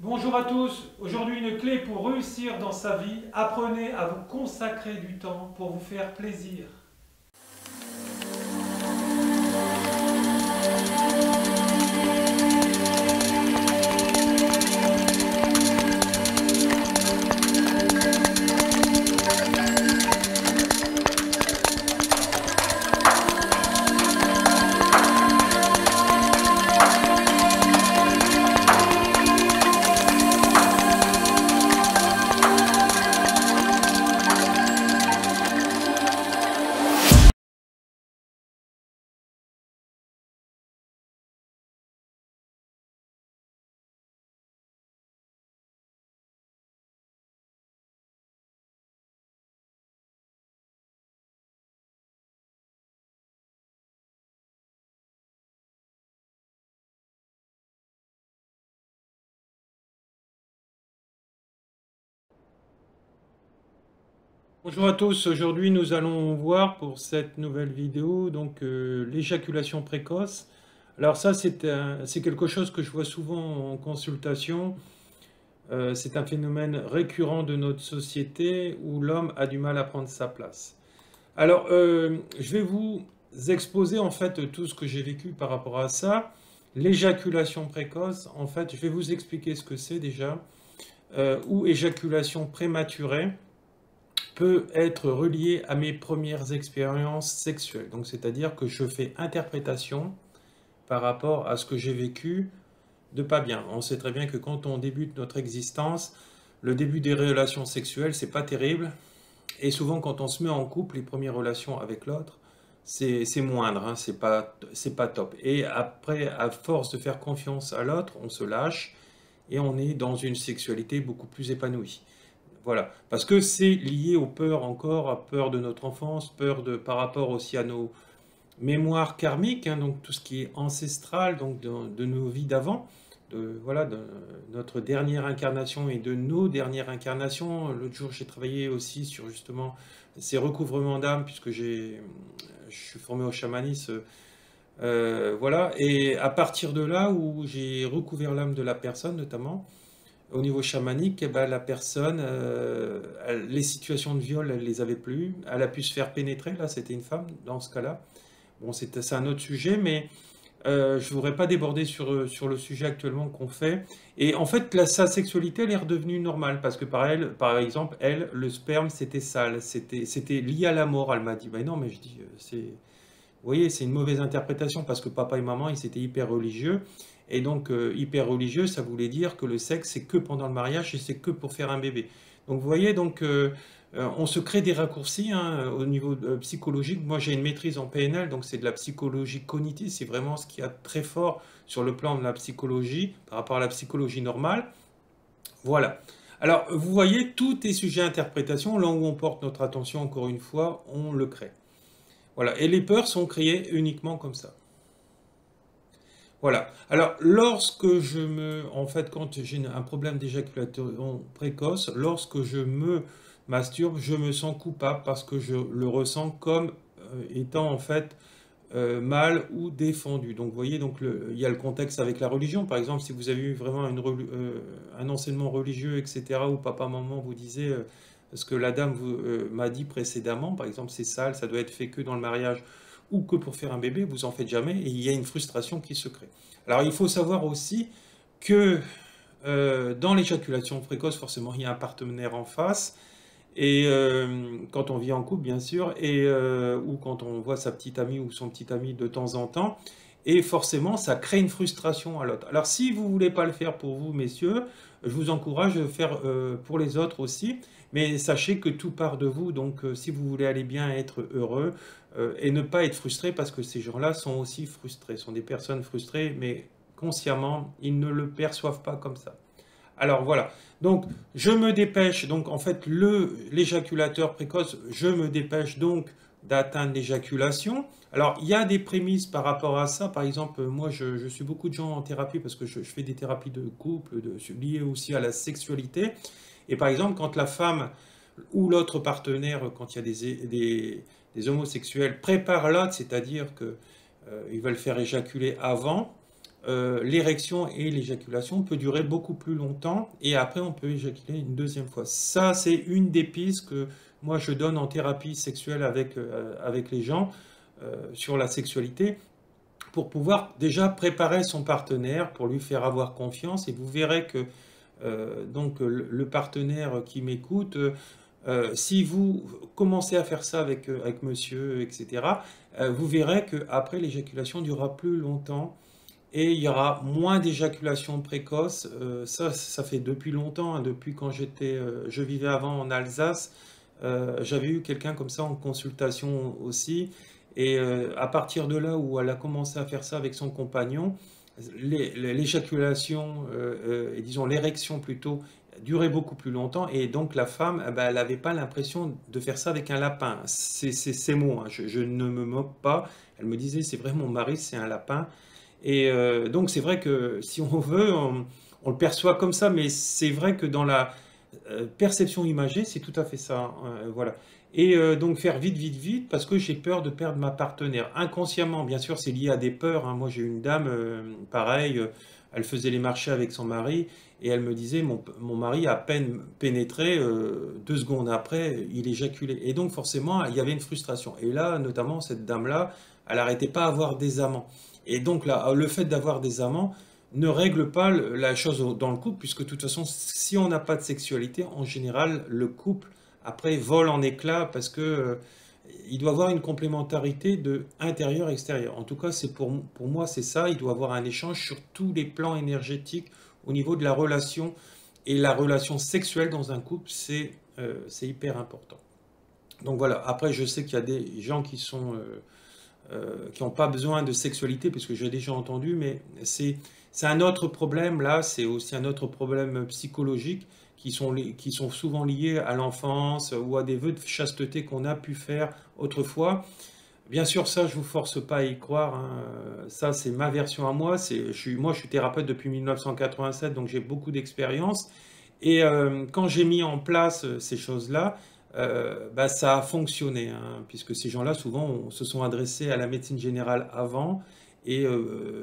Bonjour à tous, aujourd'hui une clé pour réussir dans sa vie, apprenez à vous consacrer du temps pour vous faire plaisir. Bonjour à tous, aujourd'hui nous allons voir pour cette nouvelle vidéo l'éjaculation précoce. Alors ça c'est quelque chose que je vois souvent en consultation. C'est un phénomène récurrent de notre société où l'homme a du mal à prendre sa place. Alors je vais vous exposer en fait tout ce que j'ai vécu par rapport à ça. L'éjaculation précoce, en fait je vais vous expliquer ce que c'est déjà, ou éjaculation prématurée peut être relié à mes premières expériences sexuelles. Donc, c'est-à-dire que je fais interprétation par rapport à ce que j'ai vécu de pas bien. On sait très bien que quand on débute notre existence, le début des relations sexuelles, c'est pas terrible. Et souvent, quand on se met en couple, les premières relations avec l'autre, c'est moindre, hein, c'est pas top. Et après, à force de faire confiance à l'autre, on se lâche et on est dans une sexualité beaucoup plus épanouie. Voilà, parce que c'est lié aux peurs encore, à peur de notre enfance, par rapport aussi à nos mémoires karmiques, hein, donc tout ce qui est ancestral, donc de nos vies d'avant, voilà, de notre dernière incarnation et de nos dernières incarnations. L'autre jour, j'ai travaillé aussi sur justement ces recouvrements d'âme, puisque je suis formé au chamanisme, voilà, et à partir de là où j'ai recouvert l'âme de la personne notamment, au niveau chamanique, eh ben, la personne, les situations de viol, elle les avait plus. Elle a pu se faire pénétrer, là, c'était une femme, dans ce cas-là. Bon, c'est un autre sujet, mais je ne voudrais pas déborder sur le sujet actuellement qu'on fait. Et en fait, sa sexualité, elle est redevenue normale, parce que par exemple, elle, le sperme, c'était sale, c'était lié à la mort, elle m'a dit. Ben non, mais je dis, vous voyez, c'est une mauvaise interprétation parce que papa et maman, ils étaient hyper religieux. Et donc, hyper religieux, ça voulait dire que le sexe, c'est que pendant le mariage et c'est que pour faire un bébé. Donc, vous voyez, on se crée des raccourcis, hein, au niveau psychologique. Moi, j'ai une maîtrise en PNL, donc c'est de la psychologie cognitive. C'est vraiment ce qu'il y a de très fort sur le plan de la psychologie par rapport à la psychologie normale. Voilà. Alors, vous voyez, tout est sujet à interprétation. Là où on porte notre attention, encore une fois, on le crée. Voilà, et les peurs sont créées uniquement comme ça. Voilà. Alors, en fait, quand j'ai un problème d'éjaculation précoce, lorsque je me masturbe, je me sens coupable parce que je le ressens comme étant en fait mal ou défendu. Donc, vous voyez, il y a le contexte avec la religion. Par exemple, si vous avez eu vraiment un enseignement religieux, etc., où papa, maman vous disait ce que la dame m'a dit précédemment, par exemple, c'est sale, ça doit être fait que dans le mariage ou que pour faire un bébé, vous en faites jamais, et il y a une frustration qui se crée. Alors, il faut savoir aussi que dans l'éjaculation précoce, forcément, il y a un partenaire en face, et quand on vit en couple, bien sûr, ou quand on voit sa petite amie ou son petit ami de temps en temps, et forcément, ça crée une frustration à l'autre. Alors, si vous ne voulez pas le faire pour vous, messieurs, je vous encourage à le faire pour les autres aussi, mais sachez que tout part de vous, donc si vous voulez aller bien, être heureux, et ne pas être frustré, parce que ces gens-là sont aussi frustrés, sont des personnes frustrées, mais consciemment, ils ne le perçoivent pas comme ça. Alors voilà, donc je me dépêche, donc en fait l'éjaculateur précoce, je me dépêche donc d'atteindre l'éjaculation. Alors il y a des prémices par rapport à ça, par exemple moi je suis beaucoup de gens en thérapie parce que je fais des thérapies de couple, liées aussi à la sexualité, et par exemple quand la femme ou l'autre partenaire, quand il y a des homosexuels, prépare l'autre, c'est-à-dire qu'ils veulent faire éjaculer avant, l'érection et l'éjaculation peut durer beaucoup plus longtemps et après on peut éjaculer une deuxième fois. Ça, c'est une des pistes que moi je donne en thérapie sexuelle avec les gens sur la sexualité pour pouvoir déjà préparer son partenaire, pour lui faire avoir confiance. Et vous verrez que donc le partenaire qui m'écoute, si vous commencez à faire ça avec monsieur, etc., vous verrez qu'après l'éjaculation durera plus longtemps et il y aura moins d'éjaculation précoce. Ça fait depuis longtemps, hein, depuis quand je vivais avant en Alsace. J'avais eu quelqu'un comme ça en consultation aussi. Et à partir de là où elle a commencé à faire ça avec son compagnon, l'éjaculation, et disons l'érection plutôt, durait beaucoup plus longtemps. Et donc la femme, eh ben, elle n'avait pas l'impression de faire ça avec un lapin. C'est ses mots, hein, je ne me moque pas. Elle me disait, c'est vrai, mon mari, c'est un lapin. Et donc c'est vrai que si on veut, on le perçoit comme ça, mais c'est vrai que dans la perception imagée, c'est tout à fait ça. Voilà. Et donc faire vite, vite, vite, parce que j'ai peur de perdre ma partenaire. Inconsciemment, bien sûr, c'est lié à des peurs, hein. Moi, j'ai une dame, pareil, elle faisait les marchés avec son mari, et elle me disait, mon mari, à peine pénétré, 2 secondes après, il éjaculait. Et donc, forcément, il y avait une frustration. Et là, notamment, cette dame-là, elle n'arrêtait pas d'avoir des amants. Et donc, là, le fait d'avoir des amants ne règle pas la chose dans le couple, puisque de toute façon, si on n'a pas de sexualité, en général, le couple après vole en éclats parce que il doit avoir une complémentarité de intérieur-extérieur. En tout cas, pour moi, c'est ça. Il doit avoir un échange sur tous les plans énergétiques au niveau de la relation. Et la relation sexuelle dans un couple, c'est hyper important. Donc voilà, après, je sais qu'il y a des gens qui n'ont pas besoin de sexualité, parce que j'ai déjà entendu, mais c'est un autre problème là, c'est aussi un autre problème psychologique qui sont souvent liés à l'enfance ou à des vœux de chasteté qu'on a pu faire autrefois. Bien sûr, ça, je vous force pas à y croire, hein. Ça, c'est ma version à moi. Moi, je suis thérapeute depuis 1987, donc j'ai beaucoup d'expérience. Et quand j'ai mis en place ces choses-là, bah, ça a fonctionné, hein, puisque ces gens-là, souvent, se sont adressés à la médecine générale avant, et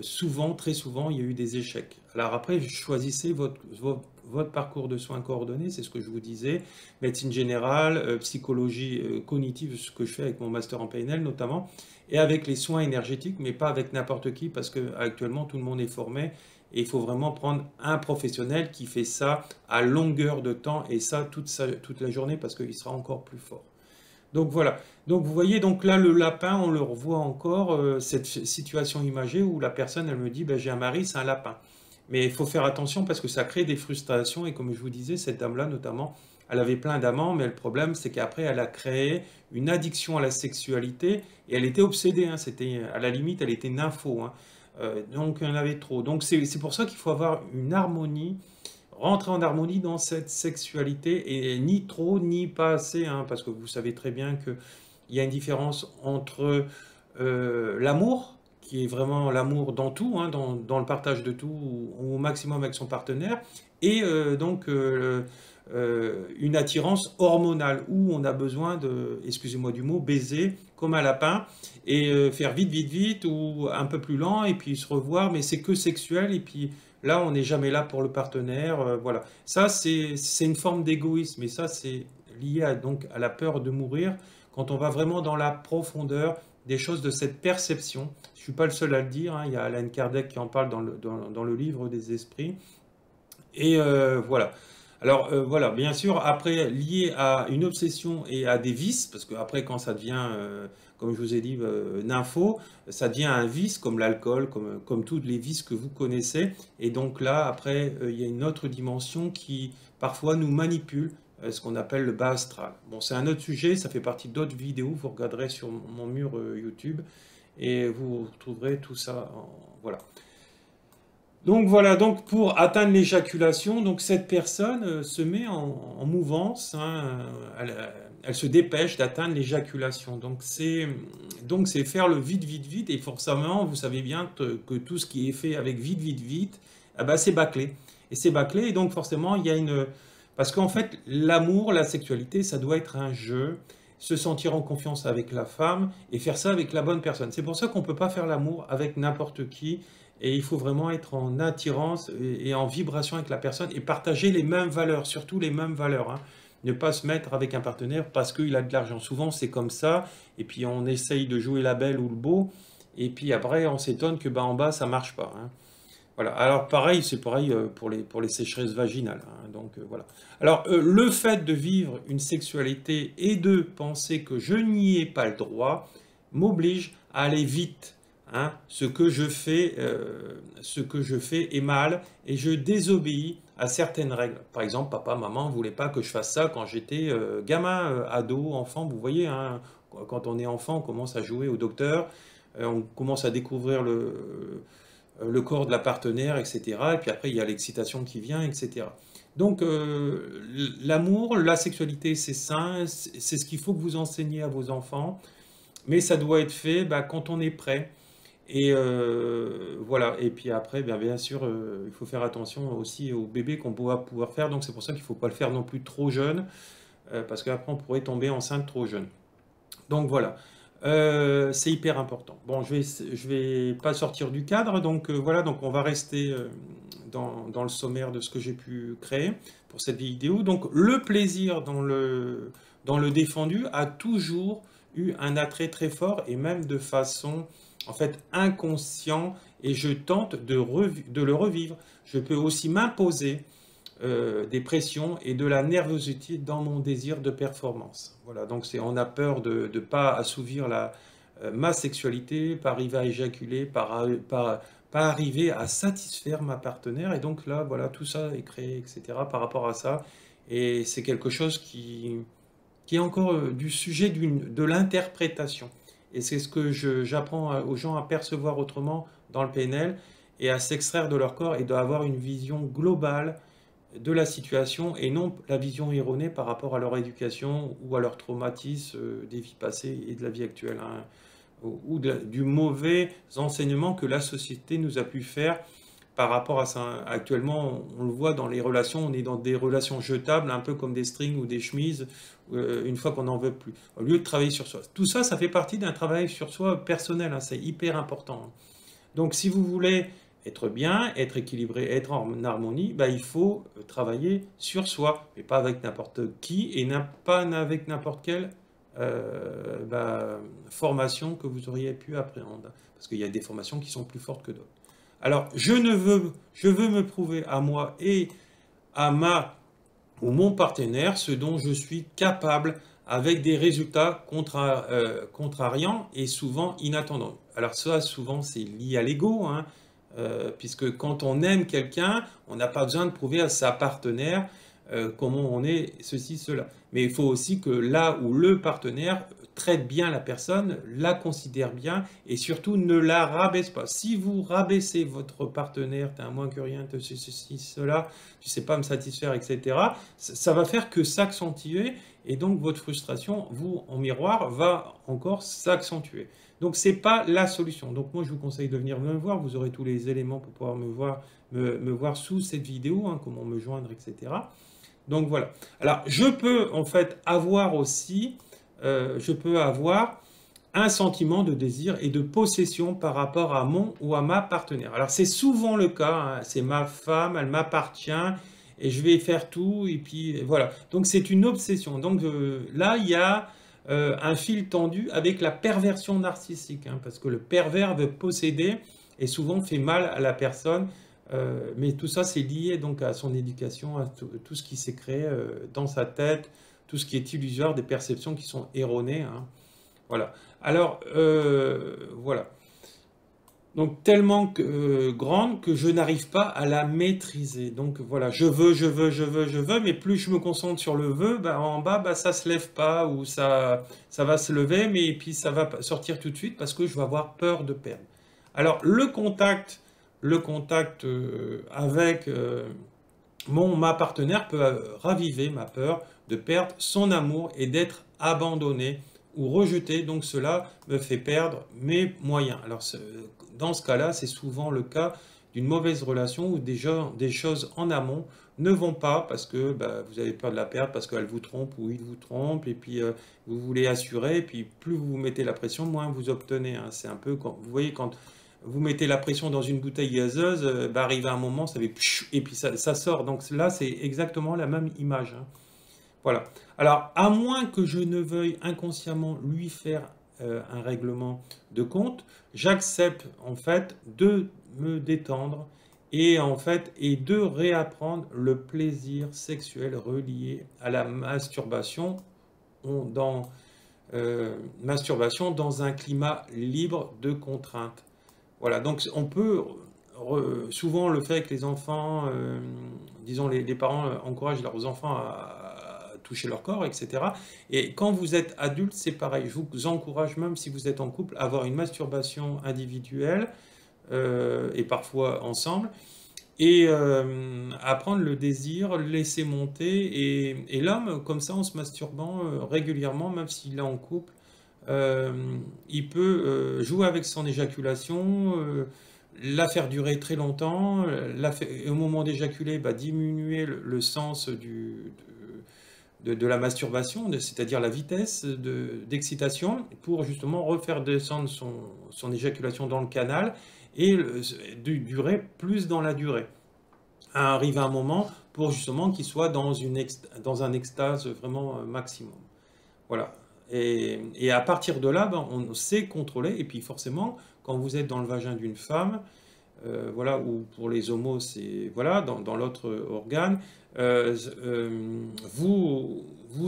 souvent, très souvent, il y a eu des échecs. Alors après, choisissez votre parcours de soins coordonnés, c'est ce que je vous disais, médecine générale, psychologie cognitive, ce que je fais avec mon master en PNL notamment, et avec les soins énergétiques, mais pas avec n'importe qui, parce que actuellement tout le monde est formé, et il faut vraiment prendre un professionnel qui fait ça à longueur de temps, et ça toute la journée, parce qu'il sera encore plus fort. Donc voilà. Donc vous voyez, donc là le lapin, on le revoit encore, cette situation imagée où la personne, elle me dit, ben, j'ai un mari, c'est un lapin. Mais il faut faire attention parce que ça crée des frustrations. Et comme je vous disais, cette dame-là notamment, elle avait plein d'amants, mais le problème, c'est qu'après, elle a créé une addiction à la sexualité et elle était obsédée, hein. C'était, à la limite, elle était nympho, hein. Donc il y en avait trop. Donc c'est pour ça qu'il faut avoir une harmonie, rentrer en harmonie dans cette sexualité, et ni trop ni pas assez, hein, parce que vous savez très bien qu'il y a une différence entre l'amour, qui est vraiment l'amour dans tout, hein, dans le partage de tout, au maximum avec son partenaire, et une attirance hormonale, où on a besoin de, excusez-moi du mot, baiser comme un lapin, et faire vite, vite, vite, ou un peu plus lent, et puis se revoir, mais c'est que sexuel, et puis là, on n'est jamais là pour le partenaire, voilà. Ça, c'est une forme d'égoïsme, et ça, c'est lié donc à la peur de mourir, quand on va vraiment dans la profondeur des choses de cette perception. Je ne suis pas le seul à le dire, hein, il y a Alan Kardec qui en parle dans le livre des esprits. Et voilà. Alors voilà, bien sûr, après, lié à une obsession et à des vices, parce qu'après, quand ça devient, comme je vous ai dit, nympho, ça devient un vice comme l'alcool, comme tous les vices que vous connaissez. Et donc là, après, il y a une autre dimension qui, parfois, nous manipule, ce qu'on appelle le bas astral. Bon, c'est un autre sujet, ça fait partie d'autres vidéos, vous regarderez sur mon mur YouTube, et vous retrouverez tout ça, voilà. Donc voilà, donc pour atteindre l'éjaculation, donc cette personne se met en mouvance, hein, elle se dépêche d'atteindre l'éjaculation. Donc c'est faire le vite, vite, vite, et forcément, vous savez bien que tout ce qui est fait avec vite, vite, vite, eh ben, c'est bâclé. Et c'est bâclé, et donc forcément, il y a une... Parce qu'en fait, l'amour, la sexualité, ça doit être un jeu, se sentir en confiance avec la femme, et faire ça avec la bonne personne. C'est pour ça qu'on ne peut pas faire l'amour avec n'importe qui. Et il faut vraiment être en attirance et en vibration avec la personne et partager les mêmes valeurs, surtout les mêmes valeurs, hein. Ne pas se mettre avec un partenaire parce qu'il a de l'argent. Souvent, c'est comme ça. Et puis, on essaye de jouer la belle ou le beau. Et puis après, on s'étonne que bah, en bas, ça marche pas, hein. Voilà. Alors pareil, c'est pareil pour les sécheresses vaginales, hein. Donc voilà. Alors le fait de vivre une sexualité et de penser que je n'y ai pas le droit m'oblige à aller vite, hein. Ce que je fais est mal et je désobéis à certaines règles. Par exemple, papa, maman ne voulaient pas que je fasse ça quand j'étais gamin, ado, enfant. Vous voyez, hein, quand on est enfant, on commence à jouer au docteur, on commence à découvrir le corps de la partenaire, etc. Et puis après, il y a l'excitation qui vient, etc. Donc, l'amour, la sexualité, c'est sain, c'est ce qu'il faut que vous enseigniez à vos enfants, mais ça doit être fait bah, quand on est prêt. Et voilà. Et puis après, bien sûr, il faut faire attention aussi aux bébés qu'on doit pouvoir faire. Donc, c'est pour ça qu'il ne faut pas le faire non plus trop jeune, parce qu'après, on pourrait tomber enceinte trop jeune. Donc voilà. C'est hyper important. Bon, je vais pas sortir du cadre, donc voilà, donc on va rester dans le sommaire de ce que j'ai pu créer pour cette vidéo. Donc le plaisir dans le défendu a toujours eu un attrait très fort et même de façon en fait inconscient et je tente de le revivre. Je peux aussi m'imposer des pressions et de la nervosité dans mon désir de performance. Voilà, donc on a peur de ne pas assouvir ma sexualité, pas arriver à éjaculer, pas arriver à satisfaire ma partenaire. Et donc là, voilà, tout ça est créé, etc. par rapport à ça. Et c'est quelque chose qui est encore du sujet de l'interprétation. Et c'est ce que j'apprends aux gens à percevoir autrement dans le PNL et à s'extraire de leur corps et d'avoir une vision globale de la situation et non la vision erronée par rapport à leur éducation ou à leur traumatisme des vies passées et de la vie actuelle, hein, ou du mauvais enseignement que la société nous a pu faire par rapport à ça. Actuellement, on le voit dans les relations, on est dans des relations jetables, un peu comme des strings ou des chemises, une fois qu'on n'en veut plus, au lieu de travailler sur soi. Tout ça, ça fait partie d'un travail sur soi personnel, hein, c'est hyper important, hein. Donc si vous voulez être bien, être équilibré, être en harmonie, bah, il faut travailler sur soi, mais pas avec n'importe qui et pas avec n'importe quelle formation que vous auriez pu appréhender. Parce qu'il y a des formations qui sont plus fortes que d'autres. Alors, je veux me prouver à moi et à ou mon partenaire ce dont je suis capable avec des résultats contrariants et souvent inattendus. Alors ça, souvent, c'est lié à l'ego, hein, puisque quand on aime quelqu'un, on n'a pas besoin de prouver à sa partenaire comment on est ceci, cela. Mais il faut aussi que là où le partenaire traite bien la personne, la considère bien et surtout ne la rabaisse pas. Si vous rabaissez votre partenaire, t'es un moins que rien, ceci, cela, tu sais pas me satisfaire, etc., ça va faire que s'accentuer et donc votre frustration, vous, en miroir, va encore s'accentuer. Donc c'est pas la solution. Donc moi je vous conseille de venir me voir, vous aurez tous les éléments pour pouvoir me voir sous cette vidéo, hein, comment me joindre, etc. Donc voilà. Alors je peux en fait avoir aussi je peux avoir un sentiment de désir et de possession par rapport à mon ou à ma partenaire. Alors c'est souvent le cas, hein, c'est ma femme, elle m'appartient et je vais faire tout et puis voilà. Donc c'est une obsession. Donc là il y a un fil tendu avec la perversion narcissique, hein, parce que le pervers veut posséder et souvent fait mal à la personne. Mais tout ça c'est lié donc à son éducation, à tout ce qui s'est créé dans sa tête, tout ce qui est illusoire, des perceptions qui sont erronées, hein. Voilà. Alors, voilà. Donc, tellement grande que je n'arrive pas à la maîtriser. Donc, voilà, je veux, mais plus je me concentre sur le vœu, bah, en bas, bah, ça ne se lève pas, ou ça va se lever, mais puis ça va sortir tout de suite parce que je vais avoir peur de perdre. Alors, le contact avec ma partenaire peut raviver ma peur de perdre son amour et d'être abandonné ou rejeté. Donc cela me fait perdre mes moyens. Alors dans ce cas-là, c'est souvent le cas d'une mauvaise relation où des choses en amont ne vont pas parce que bah, vous avez peur de la perdre, parce qu'elle vous trompe ou il vous trompe, et puis vous voulez assurer, et puis plus vous vous mettez la pression, moins vous obtenez, hein. C'est un peu, vous voyez, quand vous mettez la pression dans une bouteille gazeuse, bah, arrive à un moment, ça fait pshh, et puis ça sort. Donc là, c'est exactement la même image, hein. Voilà. Alors, à moins que je ne veuille inconsciemment lui faire un règlement de compte, j'accepte en fait de me détendre et en fait et de réapprendre le plaisir sexuel relié à la masturbation dans masturbation dans un climat libre de contraintes. Voilà, donc on peut souvent le fait avec les enfants, disons les parents encouragent leurs enfants à toucher leur corps, etc. Et quand vous êtes adulte, c'est pareil. Je vous encourage, même si vous êtes en couple, à avoir une masturbation individuelle et parfois ensemble, et apprendre le désir, le laisser monter, et l'homme, comme ça, en se masturbant régulièrement, même s'il est en couple, euh, il peut jouer avec son éjaculation, la faire durer très longtemps, et au moment d'éjaculer, bah, diminuer le sens de la masturbation, c'est-à-dire la vitesse d'excitation, pour justement refaire descendre son éjaculation dans le canal et durer plus dans la durée. Arrive à un moment pour justement qu'il soit dans un extase vraiment maximum. Voilà. Et à partir de là, ben, on sait contrôler. Et puis forcément, quand vous êtes dans le vagin d'une femme, voilà, ou pour les homos, c'est voilà, dans l'autre organe, vous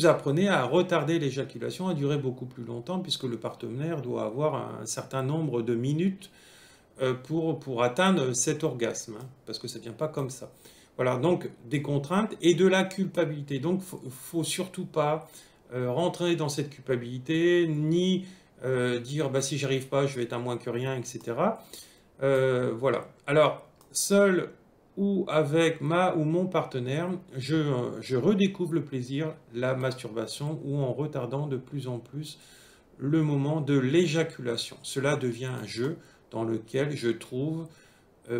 apprenez à retarder l'éjaculation, à durer beaucoup plus longtemps, puisque le partenaire doit avoir un certain nombre de minutes pour atteindre cet orgasme, hein, parce que ça ne vient pas comme ça. Voilà, donc des contraintes et de la culpabilité. Donc, faut surtout pas rentrer dans cette culpabilité, ni dire bah, si j'arrive pas, je vais être à moins que rien, etc. Voilà. Alors, seul ou avec ma ou mon partenaire, je redécouvre le plaisir, la masturbation, ou en retardant de plus en plus le moment de l'éjaculation. Cela devient un jeu dans lequel je trouve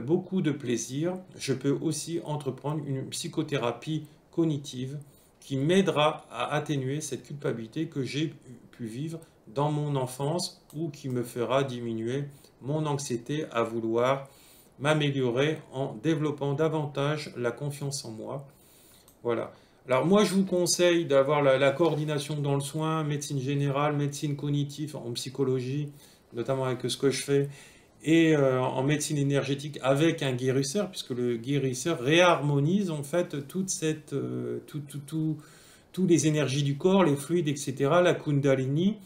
beaucoup de plaisir. Je peux aussi entreprendre une psychothérapie cognitive qui m'aidera à atténuer cette culpabilité que j'ai pu vivre dans mon enfance, ou qui me fera diminuer mon anxiété à vouloir m'améliorer en développant davantage la confiance en moi. Voilà. Alors moi, je vous conseille d'avoir la coordination dans le soin, médecine générale, médecine cognitive, en psychologie, notamment avec ce que je fais, et en médecine énergétique avec un guérisseur, puisque le guérisseur réharmonise en fait tous les énergies du corps, les fluides, etc., la Kundalini.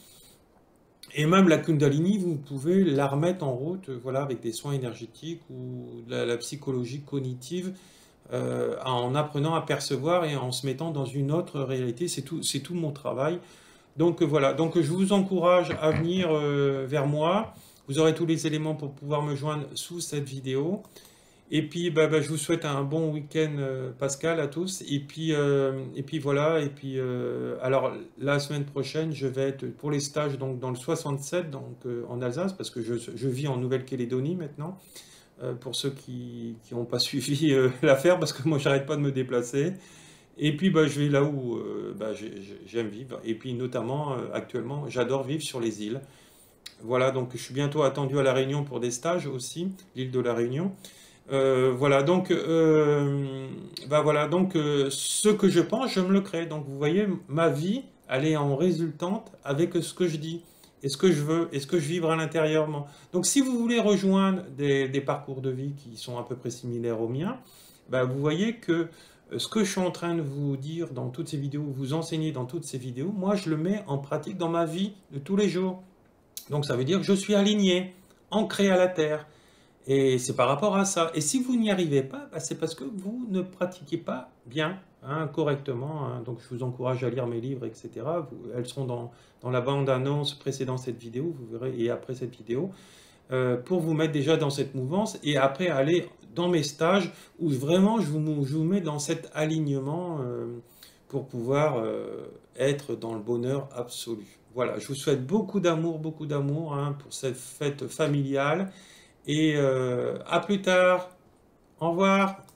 Et même la Kundalini, vous pouvez la remettre en route, voilà, avec des soins énergétiques ou la psychologie cognitive, en apprenant à percevoir et en se mettant dans une autre réalité. C'est tout mon travail. Donc voilà, donc je vous encourage à venir vers moi. Vous aurez tous les éléments pour pouvoir me joindre sous cette vidéo. Et puis je vous souhaite un bon week-end Pascal à tous. Et puis voilà. Et puis alors la semaine prochaine, je vais être pour les stages donc dans le 67, donc en Alsace, parce que je vis en Nouvelle-Calédonie maintenant. Pour ceux qui n'ont pas suivi l'affaire, parce que moi j'arrête pas de me déplacer. Et puis je vais là où j'aime vivre. Et puis notamment actuellement, j'adore vivre sur les îles. Voilà, donc je suis bientôt attendu à La Réunion pour des stages aussi, l'île de La Réunion. Voilà, donc, ce que je pense, je me le crée. Donc vous voyez, ma vie, elle est en résultante avec ce que je dis, et ce que je veux, et ce que je vivre à l'intérieurement. Donc si vous voulez rejoindre des parcours de vie qui sont à peu près similaires aux miens, vous voyez que ce que je suis en train de vous dire dans toutes ces vidéos, vous enseigner dans toutes ces vidéos, moi je le mets en pratique dans ma vie de tous les jours. Donc ça veut dire que je suis aligné, ancré à la terre. Et c'est par rapport à ça. Et si vous n'y arrivez pas, c'est parce que vous ne pratiquez pas bien, hein, correctement, hein. Donc je vous encourage à lire mes livres, etc. Elles seront dans la bande-annonce précédant cette vidéo, vous verrez, et après cette vidéo, pour vous mettre déjà dans cette mouvance, et après aller dans mes stages, où vraiment je vous mets dans cet alignement pour pouvoir être dans le bonheur absolu. Voilà, je vous souhaite beaucoup d'amour hein, pour cette fête familiale. Et à plus tard. Au revoir.